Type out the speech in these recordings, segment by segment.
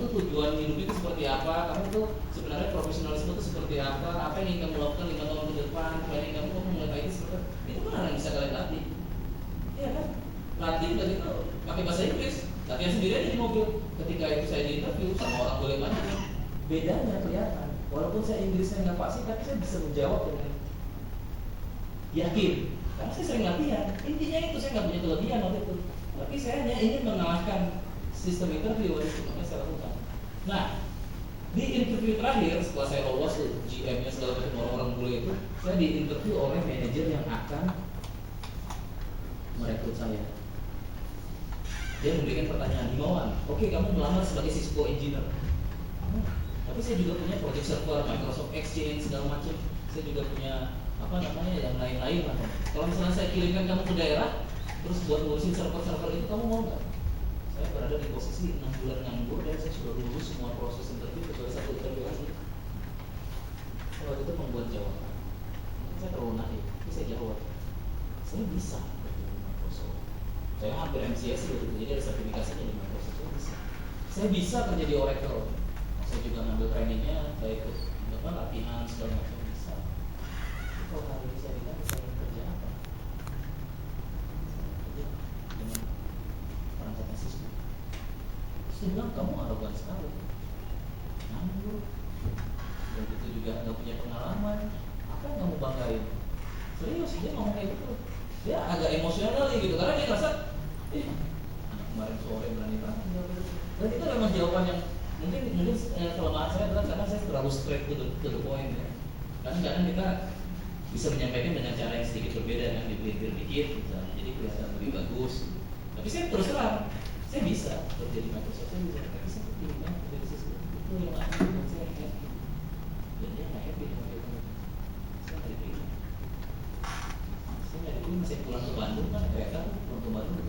tujuan hidup itu seperti apa, kamu tuh sebenarnya profesionalisme itu seperti apa yang ingin kamu lakukan 5 tahun ke depan, planning kamu mulai IT seperti itu kan yang bisa kalian latih, iya kan? Latih dan itu pakai bahasa Inggris, latihan sendiri aja di mobil. Ketika itu saya di interview sama orang boleh banyak, bedanya kelihatan. Walaupun saya Inggrisnya nggak pasti, tapi saya bisa menjawab dengan yakin, karena saya sering latihan. Intinya itu saya nggak punya kelebihan waktu itu, tapi saya hanya ingin mengalahkan sistem interview waktu itu, makanya saya lakukan. Nah, di interview terakhir setelah saya lolos GM-nya segala macam orang-orang bule itu, saya diinterview oleh manajer yang akan merekrut saya. Dia memberikan pertanyaan, Himawan, oke kamu melamar sebagai Cisco engineer, tapi saya juga punya project server, Microsoft Exchange segala macam. Saya juga punya yang lain-lain lah. Kalau misalnya saya kirimkan kamu ke daerah, terus buat ngurusin server-server itu, kamu mau nggak? Saya berada di posisi 6 bulan nganggur dan saya sudah lulus semua proses interview kecuali 1 interview lagi. Saya waktu itu membuat jawaban. Saya terlalu naif, tapi saya jawab. Saya bisa kerja di Microsoft. Saya hampir MCS gitu, jadi ada sertifikasinya di Microsoft. Saya bisa kerja di Oracle. Saya juga ngambil trainingnya, saya ikut latihan segala macam bisa. Kalau hari ini saya ditanya saya ingin kerja apa? Kerja dengan perangkat sistem. Terus dia bilang kamu arogan sekali, nganggur, dan itu juga nggak punya pengalaman. Apa yang kamu banggain? Serius dia ngomong kayak gitu. Dia agak emosional gitu karena dia merasa, anak kemarin sore berani banget. Dan itu memang jawaban yang mungkin kelemahan saya adalah karena saya terlalu straight to the point ya. Kadang-kadang kita bisa menyampaikan dengan cara yang sedikit berbeda kan, dipelintir dikit gitu, jadi kelihatan lebih bagus. Tapi saya terus terang, saya bisa kerja di Microsoft, saya bisa, tapi saya pilih banget dari sisi itu yang ada buat saya happy. Dan dia nggak happy dengan itu. Saya nggak dipilih. Saya nggak dipilih, masih pulang ke Bandung kan kereta tuh pulang ke Bandung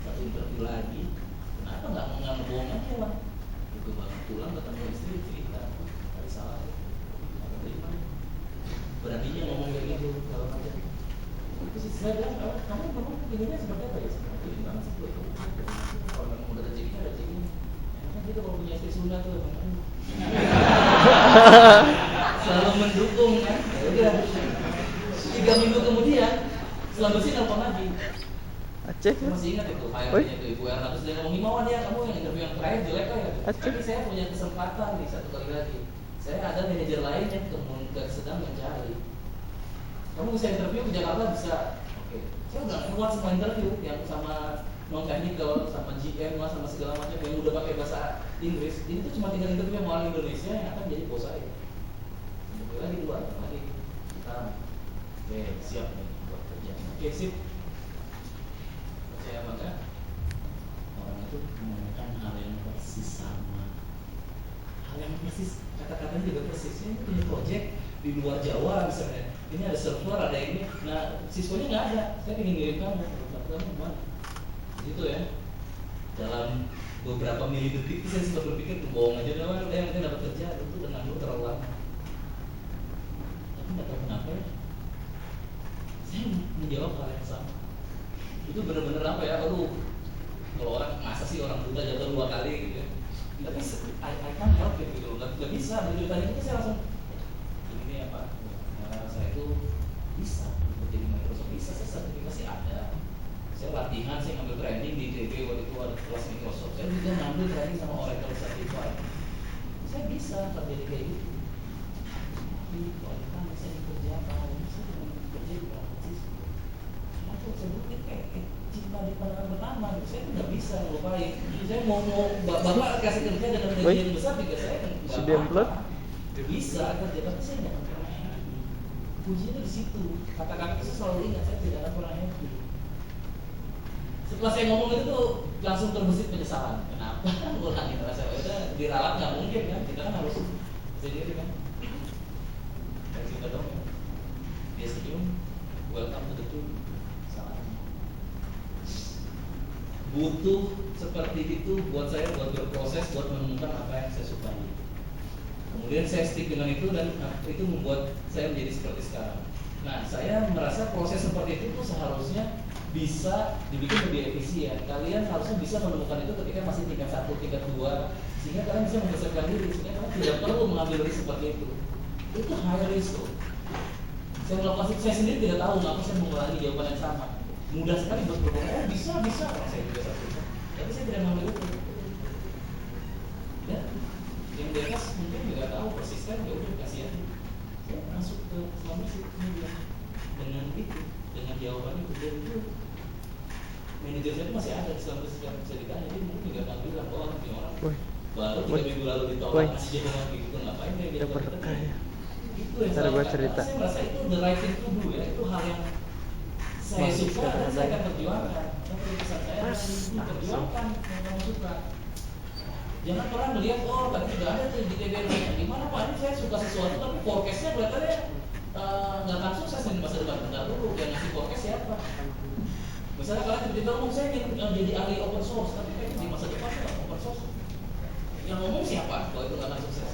satu interview lagi. Kenapa nggak ngebohong aja lah? Itu banget pulang ketemu istri cerita, tadi salah. Berartinya ngomong kayak gitu kalau macam itu sih saya bilang kamu memang pinginnya seperti apa ya? Pilih banget sih buat kamu. Kalau memang udah rezekinya kan kita kalau punya istri Sunda tuh selalu mendukung kan. Ya udah 3 minggu kemudian setelah bersih nelfon lagi. Aceh saya masih ingat itu HRD-nya itu Ibu Erna, terus dia ngomong Himawan ya kamu yang interview yang terakhir jelek lah ya. Tapi saya punya kesempatan nih 1 kali lagi. Saya ada manajer lain yang sedang mencari. Kamu bisa interview ke Jakarta bisa. Oke. Saya udah lewat semua interview yang sama non technical, sama GM lah, sama segala macam yang udah pakai bahasa Inggris. Ini tuh cuma tinggal interview sama orang Indonesia yang akan jadi bos saya. Interview lagi dua lagi. Kita siap nih buat kerja. Oke sip. Percaya apa enggak? Orang itu menggunakan hal yang persis sama. Hal yang persis, kata-katanya juga persis. Ini punya project di luar Jawa misalnya. Ini ada server, ada ini. Nah, Cisco-nya nggak ada. Saya ingin ngirim kamu gimana? Gitu ya. Dalam beberapa milidetik saya sempat berpikir bohong aja udah yang penting dapat kerja itu dengan lu terlalu lama. Tapi nggak tahu kenapa ya. Saya menjawab hal yang sama. Itu benar-benar apa ya? Aduh, kalau orang masa sih orang buta jatuh 2 kali gitu ya. Tapi I can't help it gitu loh. Gak bisa. Begitu ditanya itu saya langsung ini apa? Saya itu bisa menjadi Microsoft, bisa, saya sertifikasi ada. Saya latihan, saya ngambil training di ITB waktu itu ada kelas Microsoft. Saya juga ngambil training sama Oracle Certified. Saya bisa terjadi kayak gitu. Tapi kalau ditanya saya kerja apa? Saya kerja di praktis. Aku sebutnya kayak cinta di pandangan pertama. Saya tuh nggak bisa ngelupain. Saya mau bapak kasih kerja dengan gaji yang besar juga saya nggak bisa kerja, tapi saya nggak pernah happy. Kuncinya di situ. Kata-kata itu selalu ingat, saya tidak akan pernah happy. Setelah saya ngomong itu tuh langsung terbesit penyesalan. Kenapa? Ulangi saya udah diralat nggak mungkin kan? Kita kan harus sendiri kan. Dan kita dong ya. Dia senyum. Welcome to the team. Salah. Butuh seperti itu buat saya buat berproses, buat menemukan apa yang saya sukai. Kemudian saya stick dengan itu dan itu membuat saya menjadi seperti sekarang. Nah, saya merasa proses seperti itu tuh seharusnya bisa dibikin lebih efisien. Kalian harusnya bisa menemukan itu ketika masih tingkat 1, tingkat 2, sehingga kalian bisa mempersiapkan diri, sehingga kalian tidak perlu mengambil risiko seperti itu. Itu high risk. Saya melakukan, saya sendiri tidak tahu kenapa saya mengulangi jawaban yang sama. Mudah sekali buat berbohong. Oh bisa, orang saya juga satu. Tapi saya tidak mengambil itu. Ya, yang di atas mungkin tidak tahu persisten, ya udah kasih aja. Saya masuk ke selama media dengan itu, dengan jawaban itu, dan itu manajer saya itu masih ada di selama bisa ditanya. Jadi mungkin tidak akan bilang, oh ini orang baru 3 minggu lalu ditolak masih jawaban gitu, ngapain dia bilang kita? Itu yang saya cerita. Saya merasa itu the right thing to do, ya. Itu hal yang saya suka dan saya akan perjuangkan. Dan keputusan saya perjuangkan yang kamu suka. Jangan pernah melihat, oh tadi sudah ada tuh di TBR, gimana Pak, ini saya suka sesuatu tapi forecastnya kelihatannya nggak akan sukses di masa depan. Bentar dulu, yang ngasih forecast siapa? Misalnya kalian tiba-tiba ngomong, saya ingin jadi ahli open source, tapi di masa depan nggak open source. Yang ngomong siapa kalau itu nggak akan sukses?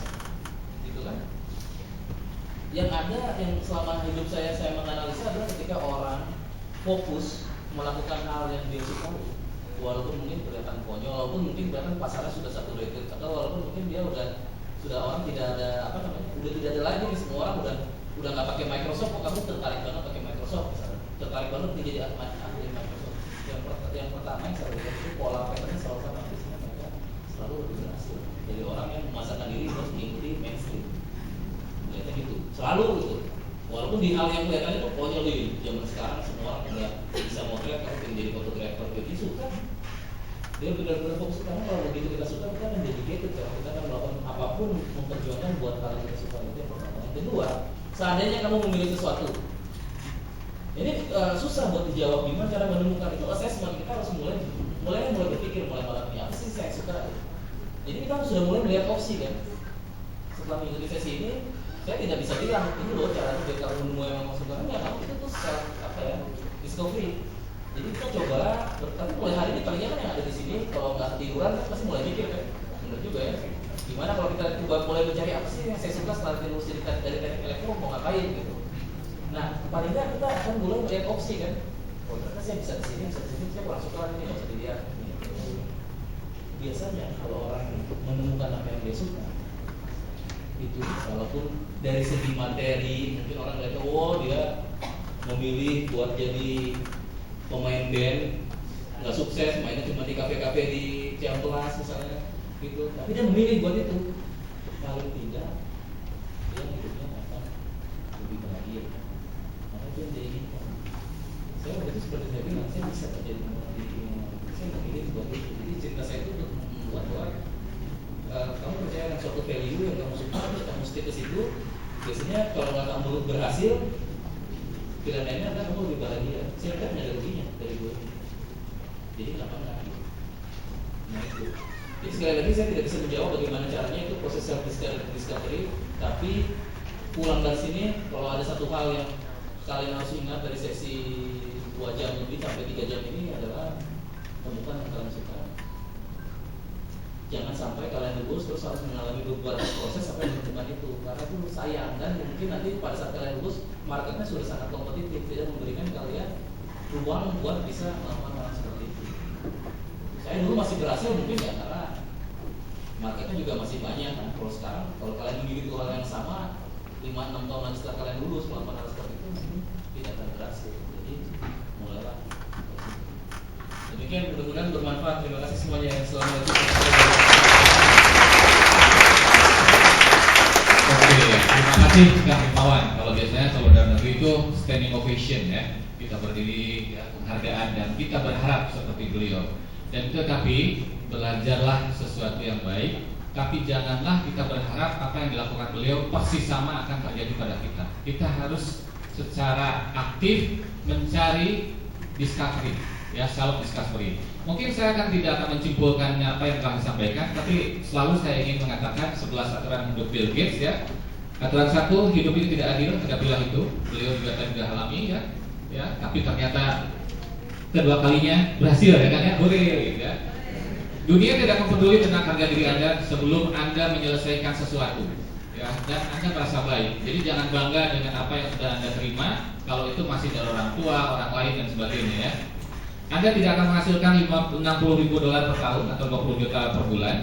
Gitu kan? Yang ada, yang selama hidup saya menganalisa adalah ketika orang fokus melakukan hal yang dia sukai, walaupun mungkin kelihatan konyol, walaupun mungkin bahkan pasarnya sudah saturated, atau walaupun mungkin dia sudah orang tidak ada udah tidak ada lagi nih, semua orang udah nggak pakai Microsoft, kok kamu tertarik banget pakai Microsoft misalnya, tertarik banget nih jadi ahli Microsoft. Yang pertama yang saya lihat itu pola patternnya selalu sama, biasanya mereka selalu lebih berhasil dari orang yang memasarkan diri terus mengikuti mainstream. Kelihatannya gitu, selalu gitu. Walaupun di hal yang kelihatannya itu konyol di zaman sekarang semua orang udah bisa motret, kalau ingin jadi fotografer, jadi suka. Dia benar-benar fokus, karena kalau begitu kita suka, kita akan dedicated, kita akan melakukan apapun, memperjuangkan buat hal yang kita suka. Itu yang pertama. Yang kedua, seandainya kamu memilih sesuatu, ini susah buat dijawab, gimana cara menemukan itu assessment. Kita harus mulai berpikir, mulai malam ini apa sih saya suka. Jadi kita sudah mulai melihat opsi kan. Setelah mengikuti sesi ini, saya tidak bisa bilang ini loh caranya biar kamu menemui yang kamu suka. Enggak, kamu itu tuh discovery. Jadi kita coba, tapi mulai hari ini palingnya kan yang ada di sini, kalau nggak tiduran kan pasti mulai mikir kan. Benar juga ya. Gimana kalau kita coba mulai mencari apa sih yang saya suka setelah lulus dari teknik elektro, mau ngapain gitu. Nah, paling nggak kita akan mulai melihat opsi kan. Oh ternyata saya bisa di sini, saya kurang suka ini, nggak usah dilihat. Biasanya kalau orang menemukan apa yang dia suka, itu walaupun dari segi materi mungkin orang lihat, oh dia memilih buat jadi pemain band, nggak sukses, mainnya cuma di kafe-kafe di Ciamplas misalnya gitu, tapi dia memilih buat itu. Paling tidak dia hidupnya akan lebih bahagia, maka itu yang dia inginkan. Saya waktu itu seperti saya bilang, saya bisa terjadi saya memilih buat itu. Jadi cerita saya itu untuk membuat bahwa kamu percaya dengan suatu value yang kamu suka, kamu stick ke situ. Biasanya kalau nggak kamu berhasil, pilihan lainnya adalah kamu lebih bahagia. Saya kan ada ruginya dari gue. Jadi nggak pernah. Nah itu. Jadi sekali lagi saya tidak bisa menjawab bagaimana caranya, itu proses self discovery. Tapi pulang dari sini, kalau ada satu hal yang kalian harus ingat dari sesi 2 jam lebih sampai 3 jam ini adalah temukan yang kalian suka. Jangan sampai kalian lulus terus harus mengalami beberapa proses sampai menemukan itu, karena itu sayang, dan mungkin nanti pada saat kalian lulus marketnya sudah sangat kompetitif, tidak memberikan kalian ruang buat bisa melakukan hal seperti itu. Saya dulu masih berhasil mungkin ya karena marketnya juga masih banyak kan. Kalau sekarang kalau kalian memiliki hal yang sama 5-6 tahun lagi setelah kalian lulus melakukan hal seperti itu tidak akan berhasil. Jadi mulailah. Demikian, mudah-mudahan bermanfaat. Terima kasih semuanya yang selalu mengikuti. Oke, terima kasih Kang Himawan. Kalau biasanya kalau dalam negeri itu standing ovation ya, kita berdiri ya, penghargaan, dan kita berharap seperti beliau. Dan tetapi belajarlah sesuatu yang baik, tapi janganlah kita berharap apa yang dilakukan beliau persis sama akan terjadi pada kita. Kita harus secara aktif mencari discovery, ya, self discovery. Mungkin saya tidak akan menyimpulkan apa yang telah disampaikan, tapi selalu saya ingin mengatakan 11 aturan hidup Bill Gates ya. Aturan 1, hidup ini tidak adil, hadapilah itu. Beliau juga tadi sudah alami ya. Tapi ternyata kedua kalinya berhasil ya kan ya, hore ya. Dunia tidak mempeduli tentang harga diri Anda sebelum Anda menyelesaikan sesuatu ya, dan Anda merasa baik. Jadi jangan bangga dengan apa yang sudah Anda terima kalau itu masih dari orang tua, orang lain dan sebagainya ya. Anda tidak akan menghasilkan $60.000 per tahun atau 20 juta per bulan,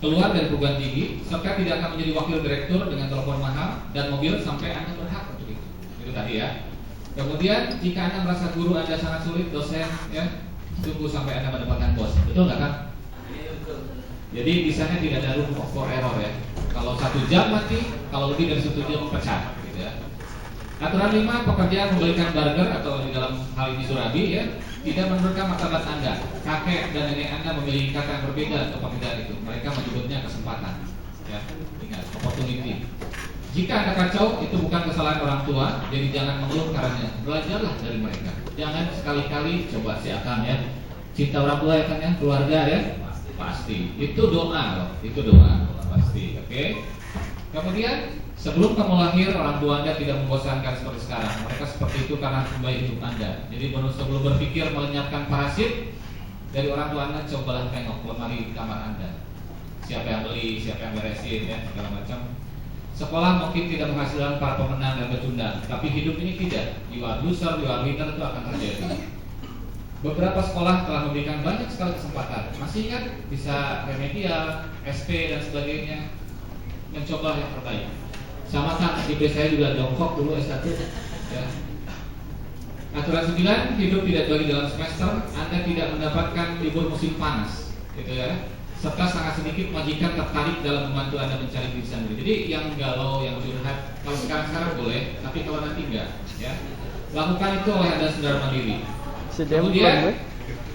keluar dari perguruan tinggi, serta tidak akan menjadi wakil direktur dengan telepon mahal dan mobil sampai Anda berhak untuk itu. Itu tadi ya. Kemudian jika Anda merasa guru Anda sangat sulit, dosen ya, tunggu sampai Anda mendapatkan bos. Betul nggak kan? Jadi di sana tidak ada room for error ya. Kalau 1 jam mati, kalau lebih dari 1 jam pecah gitu ya. Aturan 5, pekerjaan membelikan burger atau di dalam hal ini surabi ya, tidak menurunkan martabat Anda. Kakek dan nenek Anda memiliki kata yang berbeda untuk pekerjaan itu. Mereka menyebutnya kesempatan. Ya, ingat, opportunity. Jika Anda kacau, itu bukan kesalahan orang tua, jadi jangan mengeluh karenanya. Belajarlah dari mereka. Jangan sekali-kali coba si Akang ya. Cinta orang tua ya kan ya, keluarga ya. Pasti. Itu doa loh, itu doa pasti. Oke. Kemudian sebelum kamu lahir, orang tua Anda tidak membosankan seperti sekarang. Mereka seperti itu karena kembali hidup Anda. Jadi sebelum berpikir melenyapkan parasit dari orang tua Anda, cobalah tengok lemari di kamar Anda. Siapa yang beli, siapa yang beresin ya, segala macam. Sekolah mungkin tidak menghasilkan para pemenang dan pecundang, tapi hidup ini tidak. You are loser, you are winner, itu akan terjadi. Beberapa sekolah telah memberikan banyak sekali kesempatan. Masih ingat bisa remedial, SP dan sebagainya. Mencoba yang terbaik. Sama kan IP saya juga jongkok dulu S1 ya. Aturan 9, hidup tidak bagi dalam semester. Anda tidak mendapatkan libur musim panas gitu ya. Serta sangat sedikit majikan tertarik dalam membantu Anda mencari diri sendiri. Jadi yang galau, yang curhat, kalau sekarang boleh, tapi kalau nanti enggak ya. Lakukan itu oleh Anda saudara mandiri. Kemudian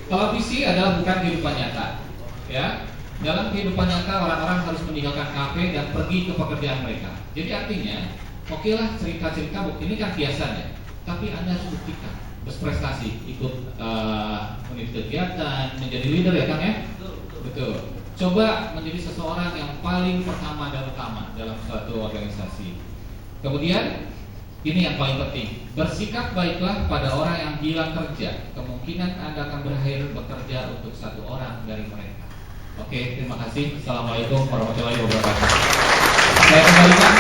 televisi adalah bukan kehidupan nyata ya. Dalam kehidupan nyata orang-orang harus meninggalkan kafe dan pergi ke pekerjaan mereka. Jadi artinya, oke lah cerita-cerita ini kan biasanya, tapi Anda harus buktikan, berprestasi, ikut unit kegiatan, menjadi leader ya Kang ya. Betul. Coba menjadi seseorang yang paling pertama dan utama dalam suatu organisasi. Kemudian ini yang paling penting, bersikap baiklah pada orang yang hilang kerja. Kemungkinan Anda akan berakhir bekerja untuk satu orang dari mereka. Oke, terima kasih. Assalamualaikum warahmatullahi wabarakatuh. Saya kembalikan.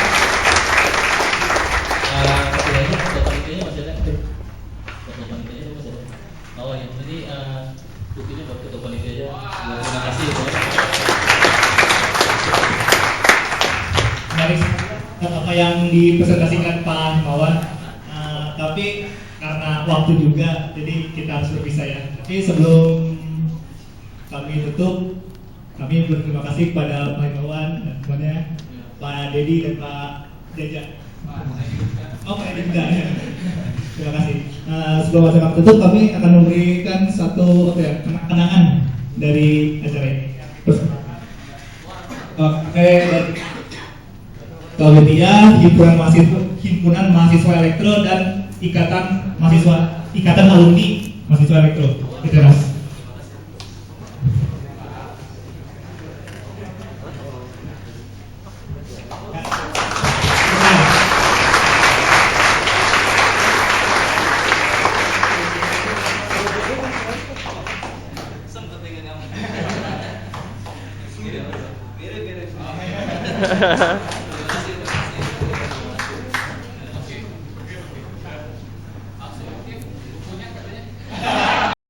Ketua panitianya masih ada. Ketua panitianya masih ada. Oh ya, jadi buktinya buat ketua panitia aja. Terima kasih. Menarik apa yang dipresentasikan Pak Himawan, tapi karena waktu juga, jadi kita harus berpisah ya. Tapi sebelum kami tutup, kami berterima kasih kepada Pak Himawan dan temannya, Pak Dedi dan Pak Jaja. Oh, Pak Dedi juga ya. Terima kasih. Sebelum acara kami tutup, kami akan memberikan satu kenangan dari acara ini. Oke, Kemudian himpunan mahasiswa elektro dan ikatan alumni mahasiswa elektro. Terima kasih. Mirip.